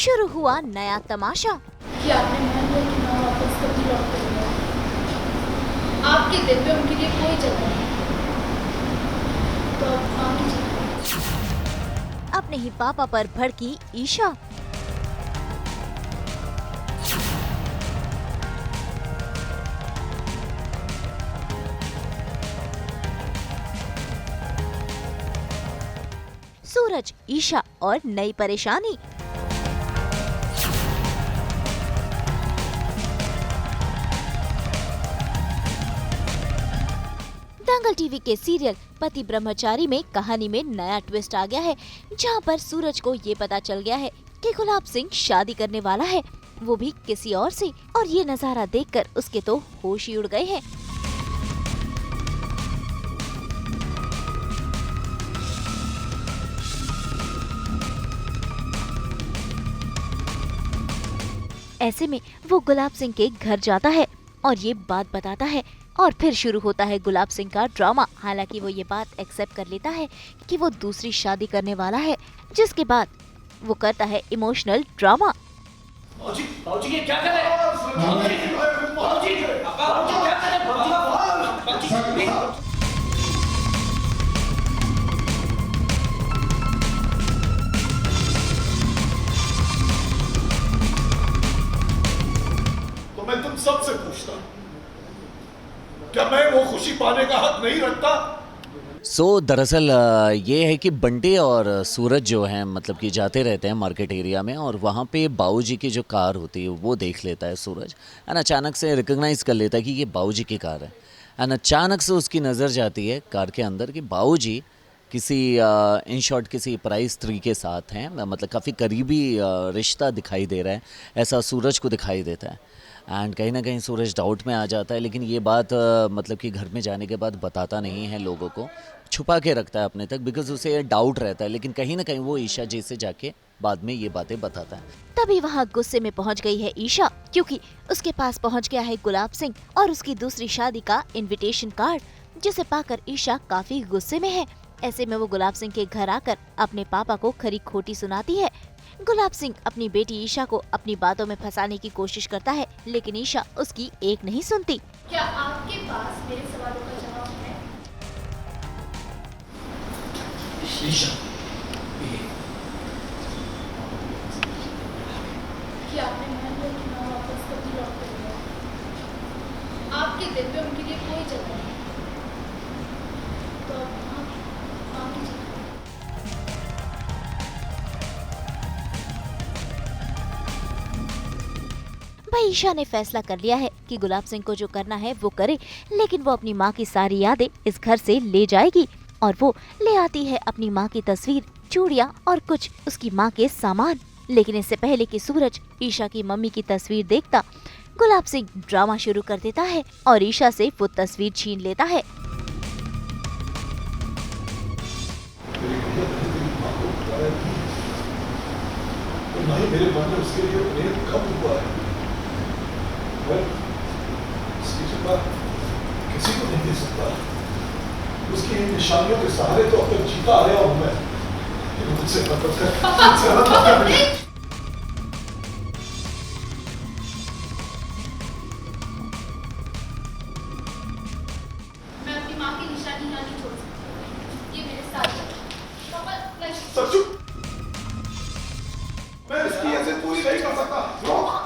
शुरू हुआ नया तमाशा। कि आपने मान लिया कि माँ वापस कभी लौट कर नहीं आएगी। आपके दिल में उनके लिए कोई जगह नहीं, तो अब माँ की जगह। अपने ही पापा पर भड़की ईशा। सूरज, ईशा और नई परेशानी। दंगल टीवी के सीरियल पति ब्रह्मचारी में कहानी में नया ट्विस्ट आ गया है, जहां पर सूरज को ये पता चल गया है कि गुलाब सिंह शादी करने वाला है, वो भी किसी और से। और ये नजारा देखकर उसके तो होश ही उड़ गए हैं। ऐसे में वो गुलाब सिंह के घर जाता है और ये बात बताता है, और फिर शुरू होता है गुलाब सिंह का ड्रामा। हालांकि वो ये बात एक्सेप्ट कर लेता है कि वो दूसरी शादी करने वाला है, जिसके बाद वो करता है इमोशनल ड्रामा। बाबूजी, बाबूजी ये क्या कर रहे हैं? बाबूजी, बाबूजी, बाबूजी क्या कर रहे हैं? बाबूजी, बाबूजी। तो मैं तुम सबसे पूछता हूं, क्या मैं वो खुशी पाने का हक नहीं रखता? दरअसल ये है कि बंटी और सूरज जो हैं मतलब कि जाते रहते हैं मार्केट एरिया में, और वहाँ पे बाऊजी की जो कार होती है वो देख लेता है सूरज, एंड अचानक से रिकग्नाइज़ कर लेता है कि ये बाऊजी की कार है। एंड अचानक से उसकी नज़र जाती है कार के अंदर कि बाऊजी किसी इन शॉर्ट किसी पराई स्त्री के साथ हैं, मतलब काफ़ी करीबी रिश्ता दिखाई दे रहा है, ऐसा सूरज को दिखाई देता है। एंड कहीं ना कहीं सूरज डाउट में आ जाता है, लेकिन ये बात मतलब कि घर में जाने के बाद बताता नहीं है लोगों को, छुपा के रखता है अपने तक, बिकॉज उसे डाउट रहता है। लेकिन कहीं ना कहीं वो ईशा जी से जाके बाद में ये बातें बताता है। तभी वहाँ गुस्से में पहुँच गई है ईशा, क्योंकि उसके पास पहुँच गया है गुलाब सिंह और उसकी दूसरी शादी का इनविटेशन कार्ड, जिसे पाकर ईशा काफी गुस्से में है। ऐसे में वो गुलाब सिंह के घर आकर अपने पापा को खरी खोटी सुनाती है। गुलाब सिंह अपनी बेटी ईशा को अपनी बातों में फंसाने की कोशिश करता है, लेकिन ईशा उसकी एक नहीं सुनती। क्या आपके पास मेरे सवालों का जवाब है? ईशा, कि आपने मान लिया कि माँ वापस कभी लौट कर नहीं आएगी। आपके दिल में उनके लिए कोई जगह नहीं, तो अब माँ की जगह। भाई ईशा ने फैसला कर लिया है कि गुलाब सिंह को जो करना है वो करे, लेकिन वो अपनी माँ की सारी यादें इस घर से ले जाएगी, और वो ले आती है अपनी माँ की तस्वीर, चूड़ियाँ और कुछ उसकी माँ के सामान। लेकिन इससे पहले कि सूरज ईशा की मम्मी की तस्वीर देखता, गुलाब सिंह ड्रामा शुरू कर देता है और ईशा से वो तस्वीर छीन लेता है। नहीं, मेरे मन में उसके लिए प्रेम कब हुआ है? उसकी जगह किसी को नहीं दे सकता। उसकी इन निशानियों के सहारे तो अब तक जीता आया हूं मैं। मुझसे नफरत कर। मैं अपनी माँ की निशानी यहाँ नहीं छोड़ सकती। ये मेरे साथ है। पापा, सच्चू, मैं इसकी ऐसे पूरी नहीं कर सकता। रोक।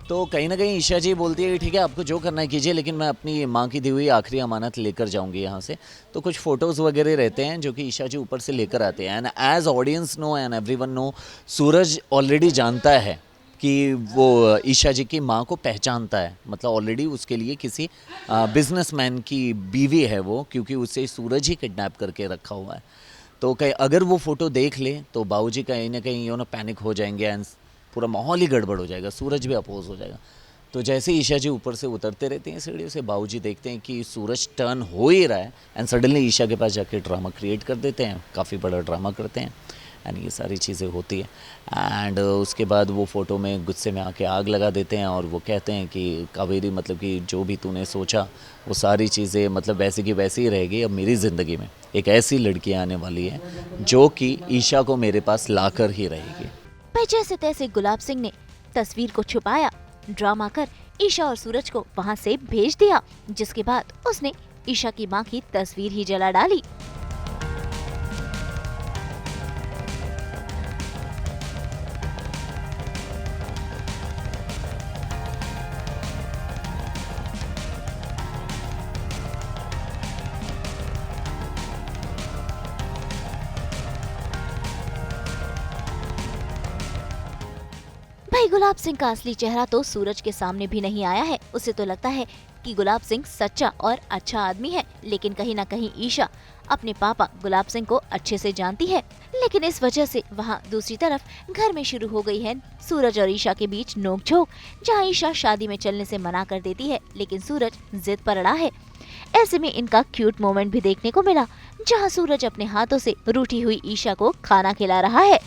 तो कहीं ना कहीं ईशा जी बोलती है ठीक है आपको जो करना है कीजिए, लेकिन मैं अपनी माँ की दी हुई आखिरी अमानत लेकर जाऊंगी यहाँ से। तो कुछ फ़ोटोज़ वगैरह रहते हैं जो कि ईशा जी ऊपर से लेकर आते हैं, and as audience know and everyone know, Suraj already जानता है कि वो ईशा जी की माँ को पहचानता है, मतलब ऑलरेडी उसके लिए किसी बिजनेसमैन की बीवी है वो, क्योंकि उसे सूरज ही किडनैप करके रखा हुआ है। तो कहीं अगर वो फ़ोटो देख ले तो बाबूजी कहीं ना कहीं पैनिक हो जाएंगे, एंड पूरा माहौल ही गड़बड़ हो जाएगा, सूरज भी अपोज हो जाएगा। तो जैसे ईशा जी ऊपर से उतरते रहते हैं सीढ़ियों से, बाबूजी देखते हैं कि सूरज टर्न हो ही रहा है, एंड सडनली ईशा के पास जाके ड्रामा क्रिएट कर देते हैं, काफ़ी बड़ा ड्रामा करते हैं। एंड ये सारी चीज़ें होती है। एंड उसके बाद वो फ़ोटो में गुस्से में आके आग लगा देते हैं और वो कहते हैं कि कावेरी मतलब कि जो भी तूने सोचा वो सारी चीज़ें मतलब वैसी की वैसी ही रहेगी। अब मेरी ज़िंदगी में एक ऐसी लड़की आने वाली है जो कि ईशा को मेरे पास लाकर ही रहेगी। भाई जैसे तैसे गुलाब सिंह ने तस्वीर को छुपाया, ड्रामा कर ईशा और सूरज को वहां से भेज दिया, जिसके बाद उसने ईशा की मां की तस्वीर ही जला डाली। भाई गुलाब सिंह का असली चेहरा तो सूरज के सामने भी नहीं आया है। उसे तो लगता है कि गुलाब सिंह सच्चा और अच्छा आदमी है, लेकिन कहीं न कहीं ईशा अपने पापा गुलाब सिंह को अच्छे से जानती है। लेकिन इस वजह से वहाँ दूसरी तरफ घर में शुरू हो गई है सूरज और ईशा के बीच नोकझोंक, जहाँ ईशा शादी में चलने से मना कर देती है, लेकिन सूरज जिद पर अड़ा है। ऐसे में इनका क्यूट मोमेंट भी देखने को मिला, जहाँ सूरज अपने हाथों से रूठी हुई ईशा को खाना खिला रहा है।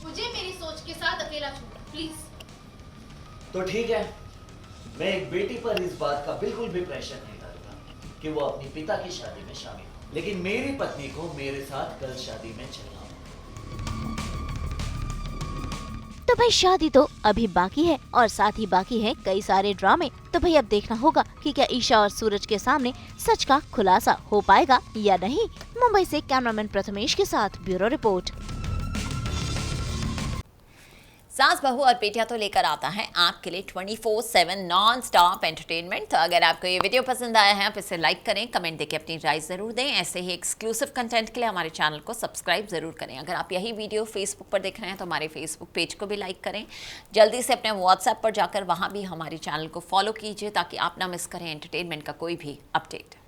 मुझे मेरी सोच के साथ अकेला छोड़ो प्लीज। तो ठीक है, मैं एक बेटी पर इस बात का बिल्कुल भी प्रेशर नहीं डालूंगा कि वो अपनी पिता की शादी में शामिल हो, लेकिन मेरी पत्नी को मेरे साथ कल शादी में चलना होगा। तो भाई शादी तो अभी बाकी है और साथ ही बाकी है कई सारे ड्रामे। तो भाई अब देखना होगा कि क्या ईशा और सूरज के सामने सच का खुलासा हो पाएगा या नहीं। मुंबई से कैमरामैन प्रथमेश के साथ ब्यूरो रिपोर्ट। सास बहू और बेटियां तो लेकर आता है आपके लिए 24/7 नॉन स्टॉप एंटरटेनमेंट। तो अगर आपको ये वीडियो पसंद आया है आप इसे लाइक करें, कमेंट देके अपनी राय ज़रूर दें। ऐसे ही एक्सक्लूसिव कंटेंट के लिए हमारे चैनल को सब्सक्राइब ज़रूर करें। अगर आप यही वीडियो फेसबुक पर देख रहे हैं तो हमारे फेसबुक पेज को भी लाइक करें। जल्दी से अपने व्हाट्सएप पर जाकर वहाँ भी हमारे चैनल को फॉलो कीजिए ताकि आप ना मिस करें एंटरटेनमेंट का कोई भी अपडेट।